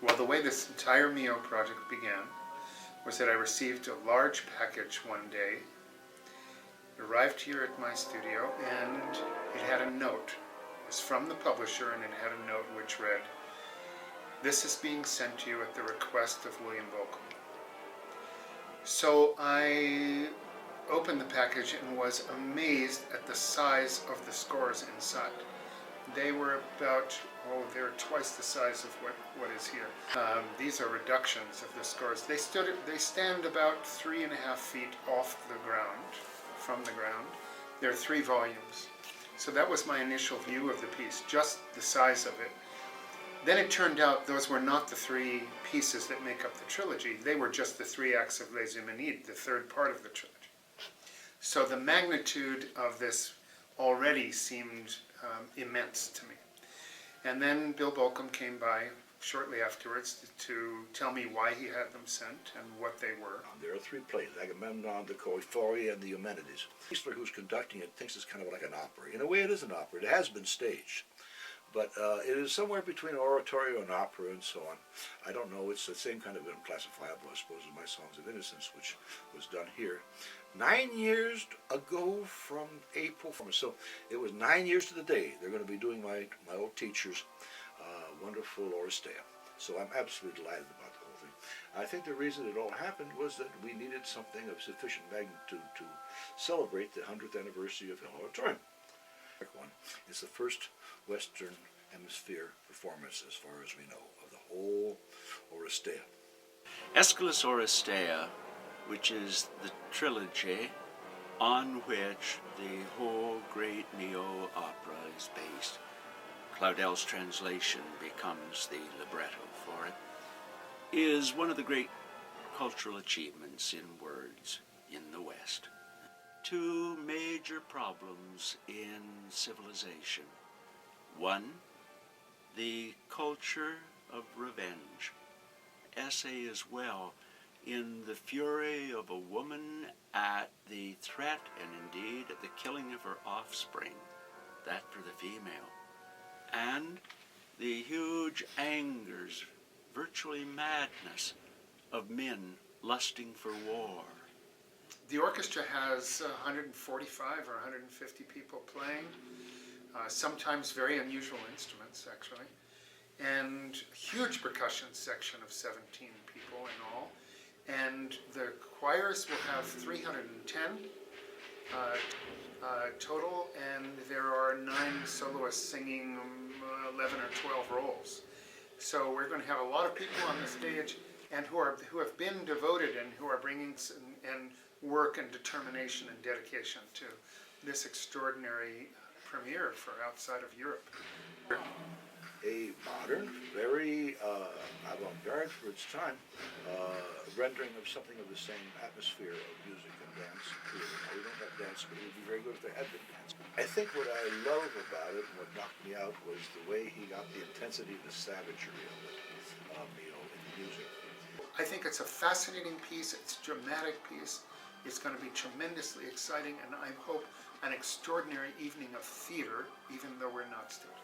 Well, the way this entire Milhaud project began was that I received a large package one day. It arrived here at my studio, and it had a note. It was from the publisher, and it had a note which read, "This is being sent to you at the request of William Bolcom." So I opened the package and was amazed at the size of the scores inside. They were about, they're twice the size of what is here. These are reductions of the scores. They stand about 3.5 feet off the ground, from the ground. There are 3 volumes. So that was my initial view of the piece, just the size of it. Then it turned out those were not the 3 pieces that make up the trilogy. They were just the 3 acts of Les Eumenides, the 3rd part of the trilogy. So the magnitude of this already seemed immense to me. And then Bill Bolcom came by shortly afterwards to tell me why he had them sent and what they were. There are 3 plays, Agamemnon, the Choephori, and the Eumenides. Eastler, who's conducting it, thinks it's kind of like an opera. In a way, it is an opera. It has been staged. But it is somewhere between oratorio and opera and so on. I don't know. It's the same kind of unclassifiable, I suppose, as my Songs of Innocence, which was done here 9 years ago from April. So it was 9 years to the day. They're going to be doing my old teacher's wonderful Oresteia. So I'm absolutely delighted about the whole thing. I think the reason it all happened was that we needed something of sufficient magnitude to celebrate the 100th anniversary of Hill Auditorium. It's the first Western Hemisphere performance, as far as we know, of the whole Oresteia. Aeschylus Oresteia, which is the trilogy on which the whole great Milhaud opera is based. Claudel's translation becomes the libretto for it, is one of the great cultural achievements in words in the West. 2 major problems in civilization. 1, the culture of revenge. Essay as well in the fury of a woman at the threat and indeed at the killing of her offspring, that for the female, and the huge angers, virtually madness, of men lusting for war. The orchestra has 145 or 150 people playing, sometimes very unusual instruments, actually, and a huge percussion section of 17 people in all. And the choirs will have 310 total, and there are 9 soloists singing 11 or 12 roles. So we're going to have a lot of people on the stage and who have been devoted and who are bringing and work and determination and dedication to this extraordinary premiere for outside of Europe. A modern, very avant-garde for its time, rendering of something of the same atmosphere of music and dance. Now, we don't have dance, but it would be very good if there had been dance. I think what I love about it and what knocked me out was the way he got the intensity, the savagery of it, in the music. I think it's a fascinating piece, it's a dramatic piece. It's going to be tremendously exciting, and I hope an extraordinary evening of theater, even though we're not students.